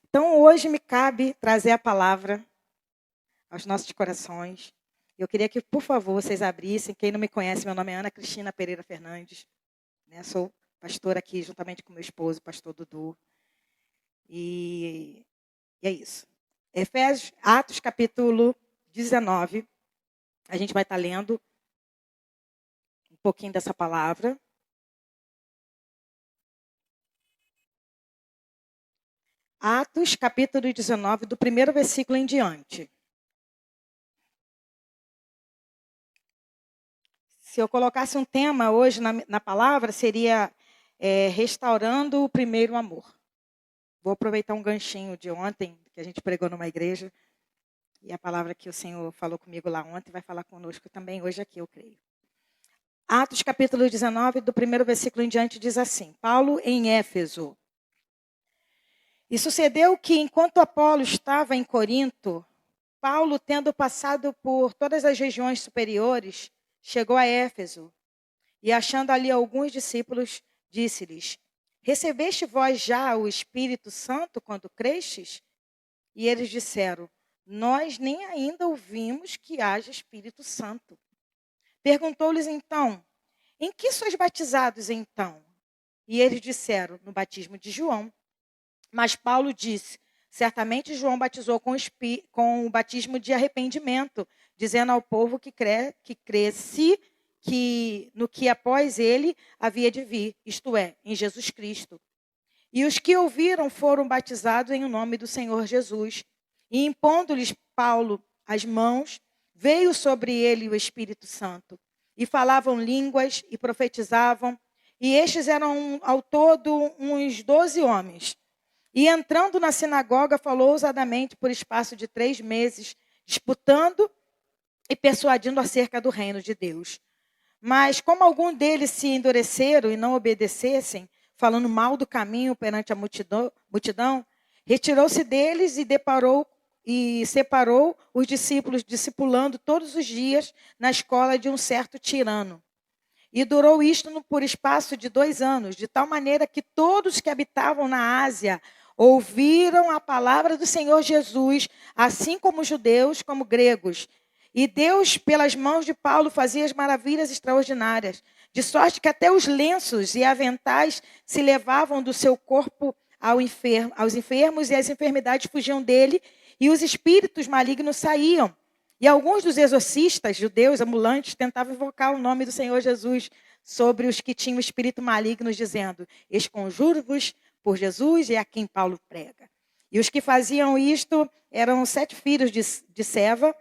Então, hoje me cabe trazer a palavra aos nossos corações. Eu queria que, por favor, vocês abrissem. Quem não me conhece, meu nome é Ana Cristina Pereira Fernandes. Sou pastora aqui, juntamente com meu esposo, pastor Dudu. E é isso. Atos capítulo 19. A gente vai estar lendo um pouquinho dessa palavra. Atos capítulo 19, do primeiro versículo em diante. Se eu colocasse um tema hoje na palavra, seria restaurando o primeiro amor. Vou aproveitar um ganchinho de ontem, que a gente pregou numa igreja, e a palavra que o Senhor falou comigo lá ontem vai falar conosco também hoje aqui, eu creio. Atos capítulo 19, do primeiro versículo em diante, diz assim: Paulo em Éfeso. E sucedeu que, enquanto Apolo estava em Corinto, Paulo, tendo passado por todas as regiões superiores, chegou a Éfeso. E achando ali alguns discípulos, disse-lhes: Recebeste vós já o Espírito Santo quando crestes? E eles disseram: Nós nem ainda ouvimos que haja Espírito Santo. Perguntou-lhes então: Em que sois batizados então? E eles disseram: No batismo de João. Mas Paulo disse: Certamente João batizou com o batismo de arrependimento, dizendo ao povo que cresce no que após ele havia de vir, isto é, em Jesus Cristo. E os que ouviram foram batizados em nome do Senhor Jesus. E impondo-lhes Paulo as mãos, veio sobre ele o Espírito Santo. E falavam línguas e profetizavam. E estes eram ao todo uns 12 homens. E entrando na sinagoga, falou ousadamente por espaço de 3 meses, disputando e persuadindo acerca do reino de Deus. Mas como algum deles se endureceram e não obedecessem, falando mal do caminho perante a multidão, retirou-se deles e separou os discípulos, discipulando todos os dias na escola de um certo tirano. E durou isto por espaço de 2 anos, de tal maneira que todos que habitavam na Ásia ouviram a palavra do Senhor Jesus, assim como judeus, como gregos. E Deus, pelas mãos de Paulo, fazia as maravilhas extraordinárias, de sorte que até os lenços e aventais se levavam do seu corpo aos enfermos, e as enfermidades fugiam dele, e os espíritos malignos saíam. E alguns dos exorcistas judeus ambulantes tentavam invocar o nome do Senhor Jesus sobre os que tinham espírito maligno, dizendo: Esconjuro-vos por Jesus e a quem Paulo prega. E os que faziam isto eram 7 filhos de Seva,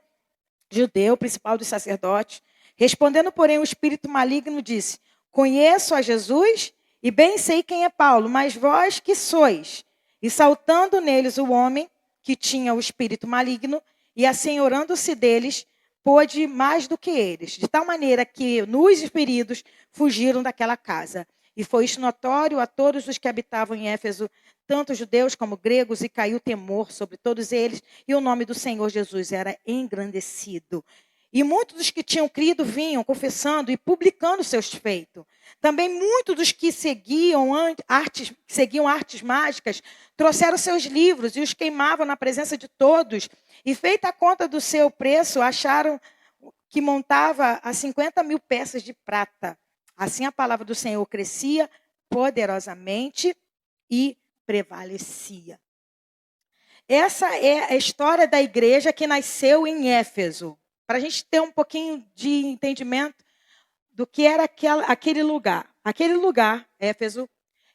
judeu, principal dos sacerdotes. Respondendo, porém, o espírito maligno disse: Conheço a Jesus e bem sei quem é Paulo, mas vós que sois? E saltando neles o homem que tinha o espírito maligno, e assenhorando-se deles, pôde mais do que eles, de tal maneira que nos feridos fugiram daquela casa. E foi isto notório a todos os que habitavam em Éfeso, tanto judeus como gregos, e caiu temor sobre todos eles, e o nome do Senhor Jesus era engrandecido. E muitos dos que tinham crido vinham confessando e publicando seus feitos. Também muitos dos que seguiam artes mágicas trouxeram seus livros e os queimavam na presença de todos. E feita a conta do seu preço, acharam que montava a 50.000 peças de prata. Assim a palavra do Senhor crescia poderosamente e prevalecia. Essa é a história da igreja que nasceu em Éfeso. Para a gente ter um pouquinho de entendimento do que era aquele lugar. Aquele lugar, Éfeso,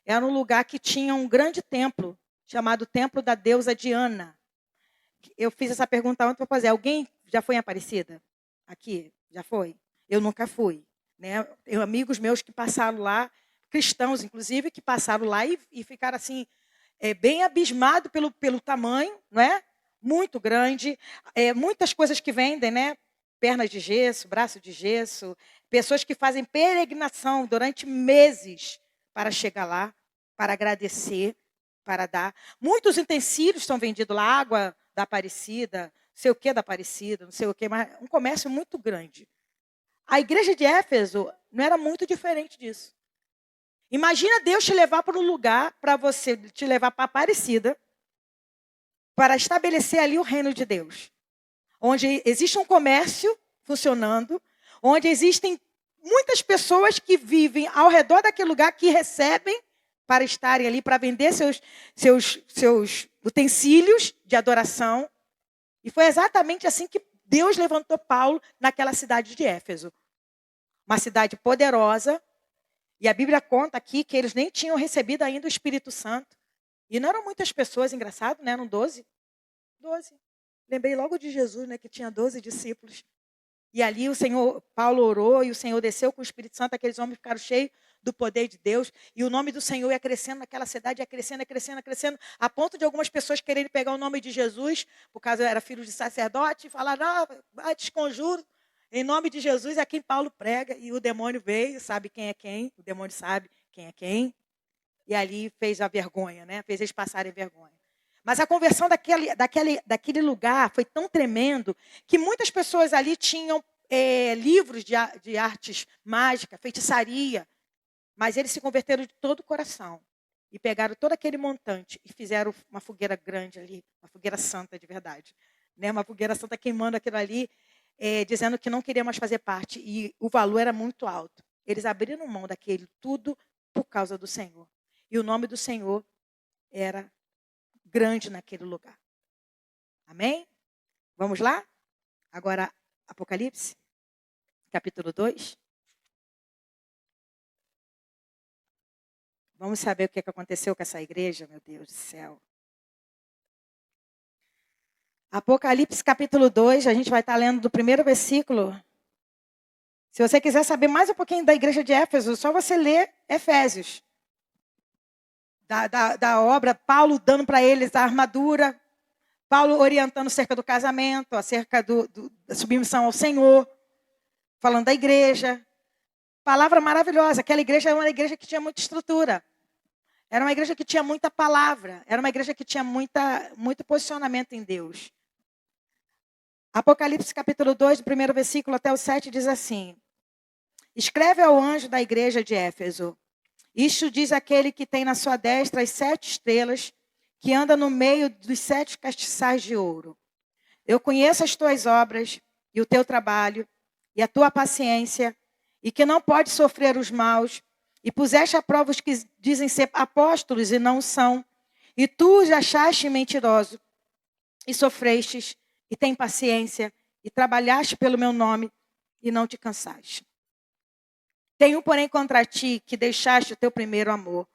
era um lugar que tinha um grande templo, chamado Templo da Deusa Diana. Eu fiz essa pergunta ontem para fazer. Alguém já foi em Aparecida? Aqui? Já foi? Eu nunca fui. Né? Tenho amigos meus que passaram lá, cristãos inclusive, que passaram lá e ficaram assim, bem abismados pelo tamanho, não é? Muito grande. Muitas coisas que vendem, né? Pernas de gesso, braço de gesso. Pessoas que fazem peregrinação durante meses para chegar lá, para agradecer, para dar. Muitos utensílios são vendidos lá, água da Aparecida, não sei o que da Aparecida, não sei o que, mas um comércio muito grande. A igreja de Éfeso não era muito diferente disso. Imagina Deus te levar para um lugar, para você te levar para Aparecida, para estabelecer ali o reino de Deus, onde existe um comércio funcionando, onde existem muitas pessoas que vivem ao redor daquele lugar, que recebem para estarem ali, para vender seus utensílios de adoração. E foi exatamente assim que Deus levantou Paulo naquela cidade de Éfeso. Uma cidade poderosa. E a Bíblia conta aqui que eles nem tinham recebido ainda o Espírito Santo. E não eram muitas pessoas, engraçado, né? Eram 12. 12. Lembrei logo de Jesus, né? Que tinha 12 discípulos. E ali Paulo orou e o Senhor desceu com o Espírito Santo. Aqueles homens ficaram cheios do poder de Deus. E o nome do Senhor ia crescendo naquela cidade, ia crescendo, ia crescendo, ia crescendo. A ponto de algumas pessoas quererem pegar o nome de Jesus, por causa era filho de sacerdote, e falar, não, desconjuro. Em nome de Jesus é quem Paulo prega. E o demônio veio, sabe quem é quem. O demônio sabe quem é quem. E ali fez a vergonha, né? Fez eles passarem vergonha. Mas a conversão daquele lugar foi tão tremendo que muitas pessoas ali tinham livros de artes mágicas, feitiçaria. Mas eles se converteram de todo o coração. E pegaram todo aquele montante e fizeram uma fogueira grande ali, uma fogueira santa de verdade. Né? Uma fogueira santa queimando aquilo ali, dizendo que não queria mais fazer parte. E o valor era muito alto. Eles abriram mão daquele tudo por causa do Senhor. E o nome do Senhor era grande naquele lugar. Amém? Vamos lá? Agora, Apocalipse, capítulo 2. Vamos saber o que aconteceu com essa igreja, meu Deus do céu. Apocalipse, capítulo 2, a gente vai estar lendo do primeiro versículo. Se você quiser saber mais um pouquinho da igreja de Éfeso, é só você ler Efésios. Da obra, Paulo dando para eles a armadura, Paulo orientando acerca do casamento, acerca da submissão ao Senhor, falando da igreja. Palavra maravilhosa. Aquela igreja era uma igreja que tinha muita estrutura. Era uma igreja que tinha muita palavra. Era uma igreja que tinha muito posicionamento em Deus. Apocalipse capítulo 2, do primeiro versículo até o 7, diz assim. Escreve ao anjo da igreja de Éfeso. Isto diz aquele que tem na sua destra as 7 estrelas, que anda no meio dos 7 castiçais de ouro. Eu conheço as tuas obras e o teu trabalho e a tua paciência, e que não pode sofrer os maus, e puseste a prova os que dizem ser apóstolos e não são, e tu os achaste mentiroso, e sofrestes, e tem paciência, e trabalhaste pelo meu nome, e não te cansaste. Tenho, porém, contra ti que deixaste o teu primeiro amor.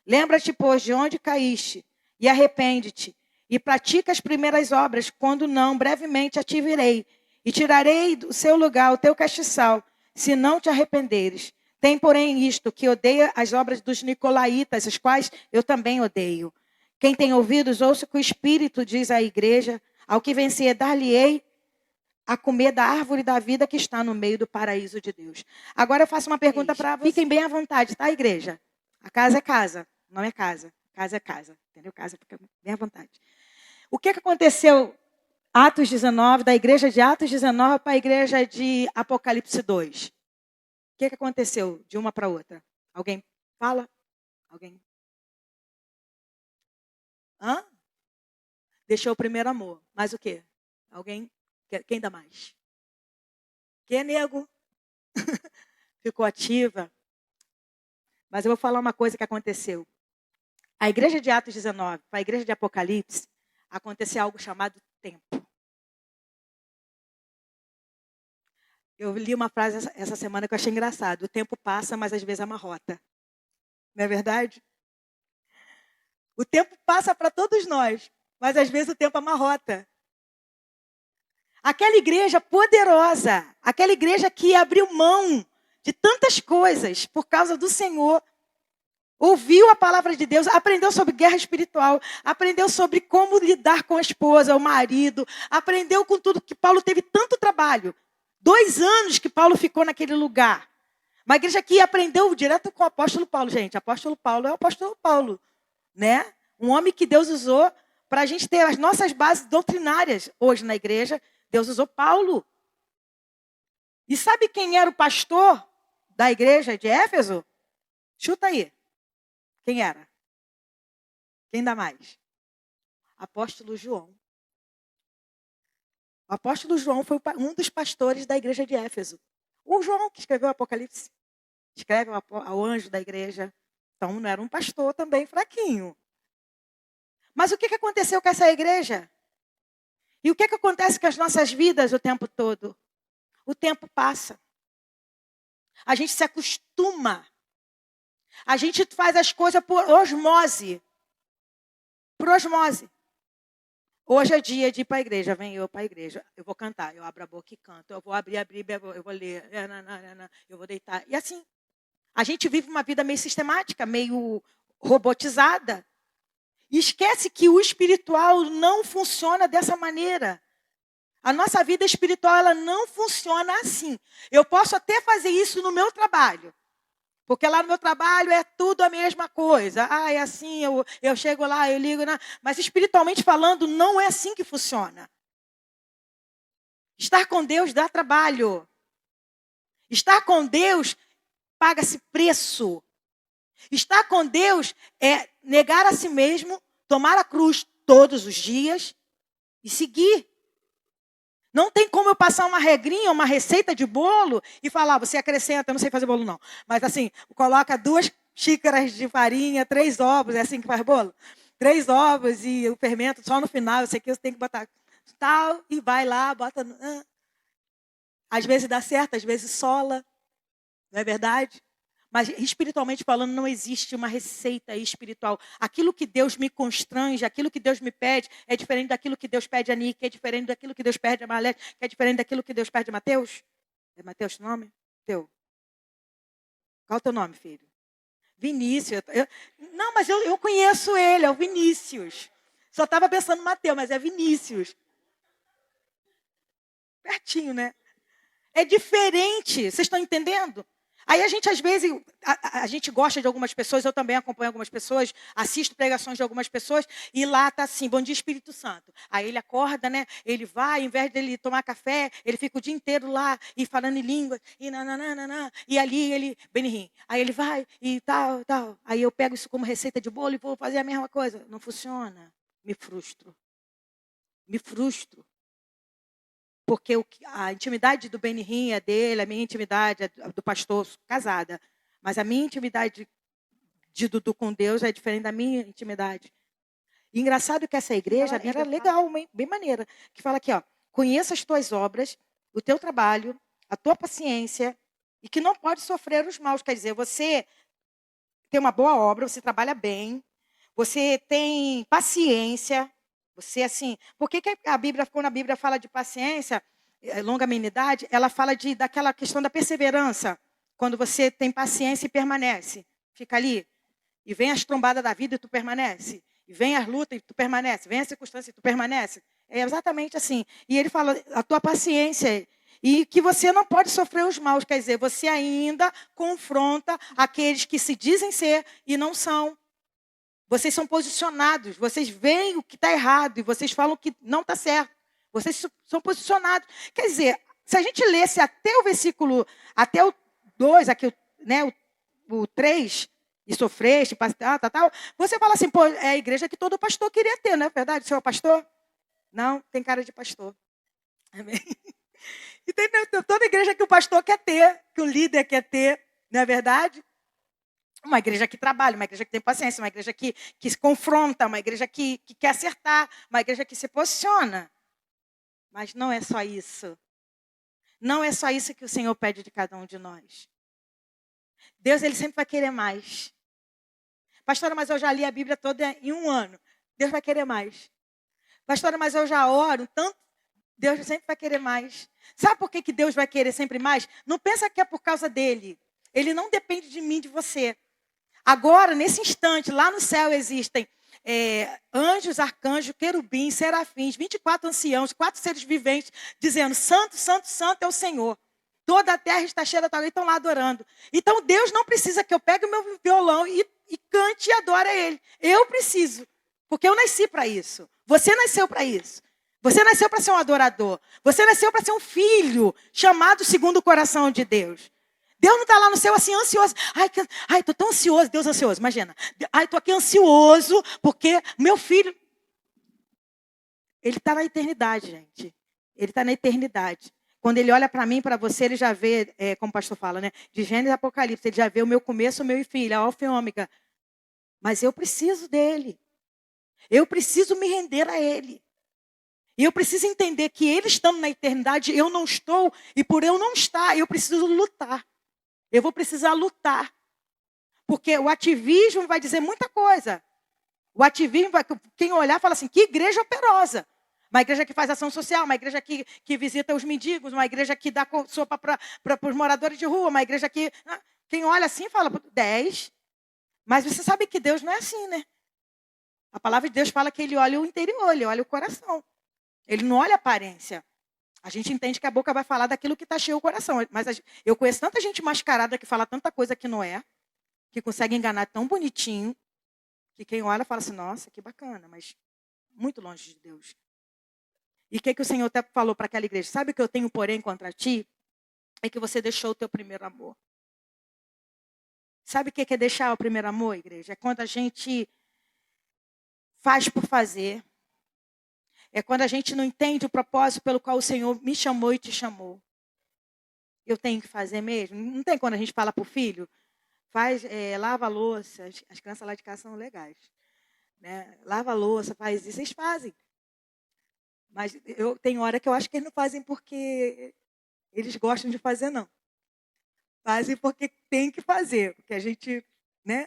Lembra-te, pois, de onde caíste, e arrepende-te, e pratica as primeiras obras, quando não, brevemente a te virei, e tirarei do seu lugar o teu castiçal, se não te arrependeres. Tem, porém, isto, que odeia as obras dos nicolaítas, as quais eu também odeio. Quem tem ouvidos, ouça o que o Espírito diz à igreja. Ao que vencer, dar-lhe-ei a comer da árvore da vida que está no meio do paraíso de Deus. Agora eu faço uma pergunta para vocês. Fiquem bem à vontade, tá, igreja? A casa é casa, não é casa. Casa é casa, entendeu? Casa fica bem à vontade. O que aconteceu Atos 19, da igreja de Atos 19 para a igreja de Apocalipse 2? O que aconteceu de uma para outra? Alguém fala? Alguém? Hã? Deixou o primeiro amor. Mais o quê? Alguém? Quem dá mais? Quem, nego? Ficou ativa. Mas eu vou falar uma coisa que aconteceu. A igreja de Atos 19, para a igreja de Apocalipse, aconteceu algo chamado tempo. Eu li uma frase essa semana que eu achei engraçado. O tempo passa, mas às vezes amarrota. Não é verdade? O tempo passa para todos nós, mas às vezes o tempo amarrota. Aquela igreja poderosa, aquela igreja que abriu mão de tantas coisas por causa do Senhor, ouviu a palavra de Deus, aprendeu sobre guerra espiritual, aprendeu sobre como lidar com a esposa, o marido, aprendeu com tudo que Paulo teve tanto trabalho. 2 anos que Paulo ficou naquele lugar. Uma igreja que aprendeu direto com o apóstolo Paulo, gente. Apóstolo Paulo é o apóstolo Paulo, né? Um homem que Deus usou para a gente ter as nossas bases doutrinárias hoje na igreja. Deus usou Paulo. E sabe quem era o pastor da igreja de Éfeso? Chuta aí. Quem era? Quem dá mais? Apóstolo João. O apóstolo João foi um dos pastores da igreja de Éfeso. O João que escreveu o Apocalipse. Escreve ao anjo da igreja. Então não era um pastor também fraquinho. Mas o que aconteceu com essa igreja? E o que acontece com as nossas vidas o tempo todo? O tempo passa. A gente se acostuma. A gente faz as coisas por osmose. Por osmose. Hoje é dia de ir para a igreja. Vem eu para a igreja. Eu vou cantar. Eu abro a boca e canto. Eu vou abrir a Bíblia. Eu vou ler. Eu vou deitar. E assim, a gente vive uma vida meio sistemática, meio robotizada. E esquece que o espiritual não funciona dessa maneira. A nossa vida espiritual, ela não funciona assim. Eu posso até fazer isso no meu trabalho. Porque lá no meu trabalho é tudo a mesma coisa. É assim, eu chego lá, eu ligo. Mas espiritualmente falando, não é assim que funciona. Estar com Deus dá trabalho. Estar com Deus paga-se preço. Estar com Deus é negar a si mesmo, tomar a cruz todos os dias e seguir. Não tem como eu passar uma regrinha, uma receita de bolo e falar, você acrescenta, eu não sei fazer bolo não. Mas assim, coloca 2 xícaras de farinha, 3 ovos, é assim que faz bolo? 3 ovos e o fermento só no final, eu sei que você tem que botar tal, e vai lá, bota. Às vezes dá certo, às vezes sola, não é verdade? Mas espiritualmente falando, não existe uma receita espiritual. Aquilo que Deus me constrange, aquilo que Deus me pede, é diferente daquilo que Deus pede a Nick, é diferente daquilo que Deus pede a Malé, é diferente daquilo que Deus pede a Mateus. É Mateus o nome? Teu. Qual é o teu nome, filho? Vinícius. Não, mas eu conheço ele, é o Vinícius. Só estava pensando no Mateus, mas é Vinícius. Pertinho, né? É diferente, vocês estão entendendo? Aí a gente, às vezes, a gente gosta de algumas pessoas, eu também acompanho algumas pessoas, assisto pregações de algumas pessoas, e lá está assim, bom dia Espírito Santo. Aí ele acorda, né? Ele vai, ao invés dele tomar café, ele fica o dia inteiro lá, e falando em língua, e nananana, e ali ele, Benihim. Aí ele vai, e tal. Aí eu pego isso como receita de bolo e vou fazer a mesma coisa. Não funciona. Me frustro. Porque a intimidade do Benihim é dele, a minha intimidade é do pastor casada. Mas a minha intimidade de Dudu com Deus é diferente da minha intimidade. E engraçado que essa igreja era legal, bem maneira. Que fala aqui, conheça as tuas obras, o teu trabalho, a tua paciência, e que não pode sofrer os maus. Quer dizer, você tem uma boa obra, você trabalha bem, você tem paciência. Você, assim, por que a Bíblia, quando a Bíblia fala de paciência, longanimidade, ela fala daquela questão da perseverança. Quando você tem paciência e permanece. Fica ali. E vem as trombadas da vida e tu permanece. E vem as lutas e tu permanece. Vem as circunstâncias e tu permanece. É exatamente assim. E ele fala, a tua paciência. E que você não pode sofrer os maus. Quer dizer, você ainda confronta aqueles que se dizem ser e não são. Vocês são posicionados, vocês veem o que está errado e vocês falam que não está certo. Vocês são posicionados. Quer dizer, se a gente lesse até o versículo, até o 2, aqui, né, o 3, e sofreste, tal, você fala assim, pô, é a igreja que todo pastor queria ter, não é verdade? O senhor é pastor? Não, tem cara de pastor. Amém? E tem toda igreja que o pastor quer ter, que o líder quer ter, não é verdade? Uma igreja que trabalha, uma igreja que tem paciência, uma igreja que se confronta, uma igreja que quer acertar, uma igreja que se posiciona. Mas não é só isso. Não é só isso que o Senhor pede de cada um de nós. Deus, Ele sempre vai querer mais. Pastora, mas eu já li a Bíblia toda em 1 ano. Deus vai querer mais. Pastora, mas eu já oro tanto. Deus sempre vai querer mais. Sabe por que Deus vai querer sempre mais? Não pensa que é por causa dele. Ele não depende de mim, de você. Agora, nesse instante, lá no céu existem anjos, arcanjos, querubins, serafins, 24 anciãos, 4 seres viventes, dizendo, santo, santo, santo é o Senhor. Toda a terra está cheia da tua glória, estão lá adorando. Então, Deus não precisa que eu pegue o meu violão e cante e adore a Ele. Eu preciso, porque eu nasci para isso. Você nasceu para isso. Você nasceu para ser um adorador. Você nasceu para ser um filho chamado segundo o coração de Deus. Deus não está lá no céu assim, ansioso. Ai, estou tão ansioso. Deus ansioso, imagina. Ai, estou aqui ansioso porque meu filho... Ele está na eternidade, gente. Ele está na eternidade. Quando ele olha para mim, para você, ele já vê, como o pastor fala, né? De Gênesis e Apocalipse, ele já vê o meu começo, o meu fim, ele é alfa e ômega. Mas eu preciso dele. Eu preciso me render a ele. E eu preciso entender que ele estando na eternidade, eu não estou, e por eu não estar, eu preciso lutar. Eu vou precisar lutar. Porque o ativismo vai dizer muita coisa. O ativismo, quem olhar, fala assim, que igreja operosa. Uma igreja que faz ação social, uma igreja que visita os mendigos, uma igreja que dá sopa para os moradores de rua, uma igreja que... Quem olha assim fala, 10. Mas você sabe que Deus não é assim, né? A palavra de Deus fala que ele olha o interior, ele olha o coração. Ele não olha a aparência. A gente entende que a boca vai falar daquilo que está cheio o coração. Mas eu conheço tanta gente mascarada que fala tanta coisa que não é, que consegue enganar tão bonitinho, que quem olha fala assim, nossa, que bacana, mas muito longe de Deus. E o que o Senhor até falou para aquela igreja? Sabe o que eu tenho, porém, contra ti? É que você deixou o teu primeiro amor. Sabe o que é deixar o primeiro amor, igreja? É quando a gente faz por fazer. É quando a gente não entende o propósito pelo qual o Senhor me chamou e te chamou. Eu tenho que fazer mesmo? Não tem quando a gente fala para o filho, lava a louça. As crianças lá de casa são legais. Né? Lava a louça, faz isso. Vocês fazem. Mas eu tenho hora que eu acho que eles não fazem porque eles gostam de fazer, não. Fazem porque tem que fazer. Porque a gente, né?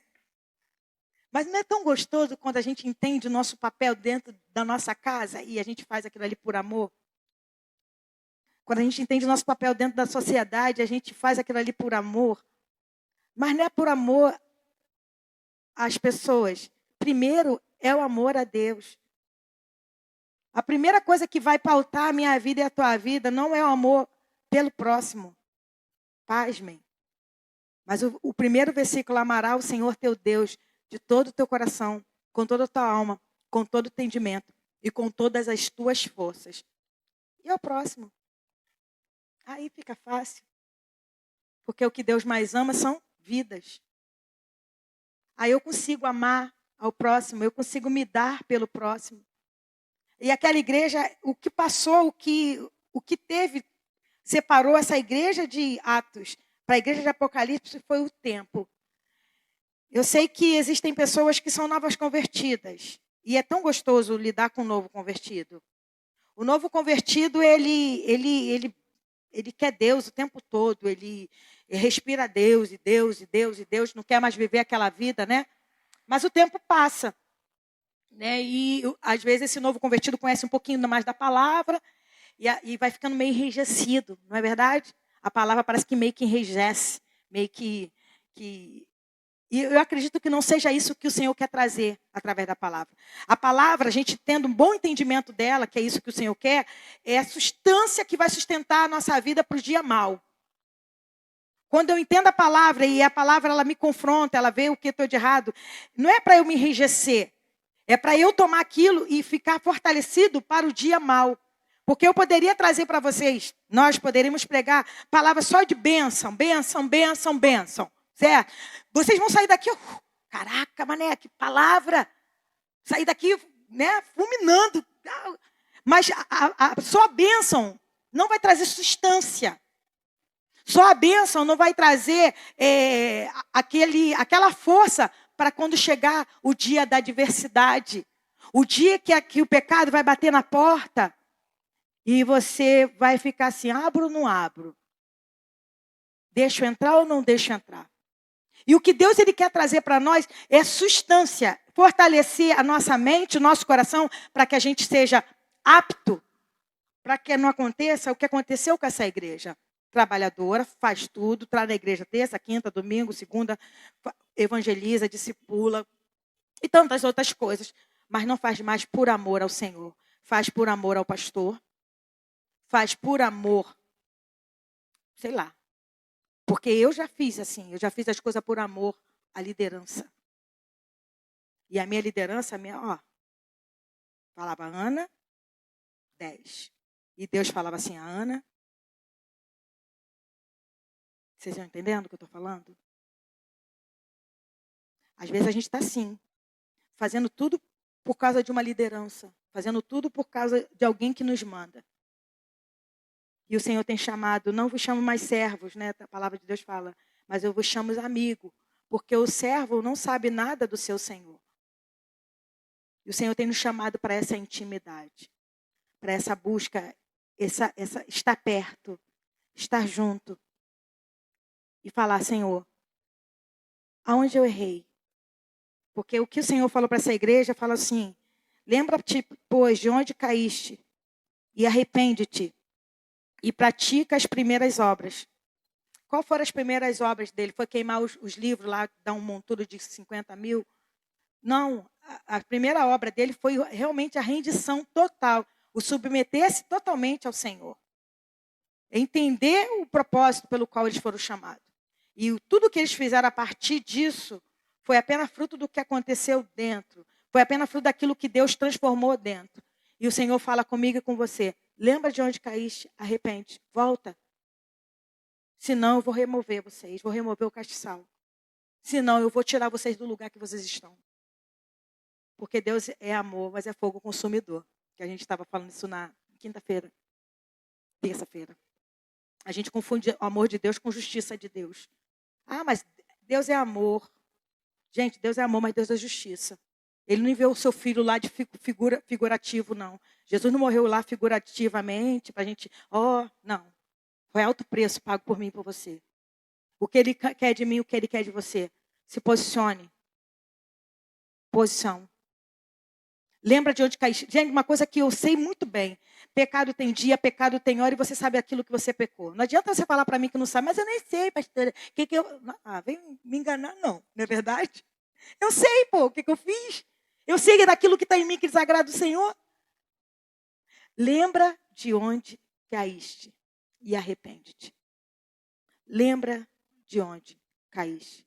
Mas não é tão gostoso quando a gente entende o nosso papel dentro da nossa casa e a gente faz aquilo ali por amor? Quando a gente entende o nosso papel dentro da sociedade, a gente faz aquilo ali por amor. Mas não é por amor às pessoas. Primeiro é o amor a Deus. A primeira coisa que vai pautar a minha vida e a tua vida não é o amor pelo próximo. Pasmem. Mas o primeiro versículo, amará o Senhor teu Deus de todo o teu coração, com toda a tua alma, com todo o entendimento e com todas as tuas forças. E o próximo? Aí fica fácil. Porque o que Deus mais ama são vidas. Aí eu consigo amar ao próximo, eu consigo me dar pelo próximo. E aquela igreja, o que passou, o que teve, separou essa igreja de Atos para a igreja de Apocalipse foi o tempo. Eu sei que existem pessoas que são novas convertidas. E é tão gostoso lidar com o novo convertido. O novo convertido, ele quer Deus o tempo todo. Ele respira Deus, e Deus, e Deus, e Deus. Não quer mais viver aquela vida, né? Mas o tempo passa. Né? E às vezes esse novo convertido conhece um pouquinho mais da palavra e vai ficando meio enrijecido, não é verdade? A palavra parece que meio que enrijece, meio que... E eu acredito que não seja isso que o Senhor quer trazer através da palavra. A palavra, a gente tendo um bom entendimento dela, que é isso que o Senhor quer, é a substância que vai sustentar a nossa vida para o dia mau. Quando eu entendo a palavra e a palavra ela me confronta, ela vê o que eu estou de errado, não é para eu me enrijecer, é para eu tomar aquilo e ficar fortalecido para o dia mau. Porque eu poderia trazer para vocês, nós poderíamos pregar palavras só de bênção, bênção, bênção, bênção. Certo? Vocês vão sair daqui, caraca, mané, que palavra. Sair daqui, né, fulminando. Mas só a bênção não vai trazer substância. Só a bênção não vai trazer aquela força para quando chegar o dia da adversidade. O dia que o pecado vai bater na porta e você vai ficar assim, abro ou não abro? Deixo entrar ou não deixo entrar? E o que Deus ele quer trazer para nós é substância, fortalecer a nossa mente, o nosso coração, para que a gente seja apto, para que não aconteça o que aconteceu com essa igreja. Trabalhadora, faz tudo, está na igreja terça, quinta, domingo, segunda, evangeliza, discipula e tantas outras coisas. Mas não faz mais por amor ao Senhor. Faz por amor ao pastor. Faz por amor, sei lá. Porque eu já fiz assim, eu já fiz as coisas por amor à liderança. E a minha liderança, falava Ana, 10. E Deus falava assim, a Ana. Vocês estão entendendo o que eu estou falando? Às vezes a gente está assim, fazendo tudo por causa de uma liderança. fazendo tudo por causa de alguém que nos manda. E o Senhor tem chamado, não vos chamo mais servos, né? A palavra de Deus fala, mas eu vos chamo amigo, porque o servo não sabe nada do seu Senhor. E o Senhor tem nos chamado para essa intimidade, para essa busca, estar perto, estar junto e falar, Senhor, aonde eu errei? Porque o que o Senhor falou para essa igreja, fala assim, lembra-te, pois, de onde caíste e arrepende-te e pratica as primeiras obras. Qual foram as primeiras obras dele? Foi queimar os livros lá, dar um monturo de 50 mil? Não, a primeira obra dele foi realmente a rendição total, o submeter-se totalmente ao Senhor. Entender o propósito pelo qual eles foram chamados. E tudo que eles fizeram a partir disso foi apenas fruto do que aconteceu dentro. Foi apenas fruto daquilo que Deus transformou dentro. E o Senhor fala comigo e com você. Lembra de onde caíste? Arrepende. Volta. Senão eu vou remover vocês. Vou remover o castiçal. Senão eu vou tirar vocês do lugar que vocês estão. Porque Deus é amor, mas é fogo consumidor. Que a gente estava falando isso na quinta-feira. Terça-feira. A gente confunde o amor de Deus com justiça de Deus. Ah, mas Deus é amor. Gente, Deus é amor, mas Deus é justiça. Ele não enviou o seu filho lá de figurativo, não. Jesus não morreu lá figurativamente para a gente... não. Foi alto preço pago por mim e por você. O que ele quer de mim, o que ele quer de você. Se posicione. Posição. Lembra de onde caíste. Gente, uma coisa que eu sei muito bem. Pecado tem dia, pecado tem hora e você sabe aquilo que você pecou. Não adianta você falar para mim que não sabe, mas eu nem sei, pastora. Que eu... vem me enganar, não. Não é verdade? Eu sei, pô, o que eu fiz. Eu sei daquilo que está em mim que desagrada o Senhor. Lembra de onde caíste e arrepende-te. Lembra de onde caíste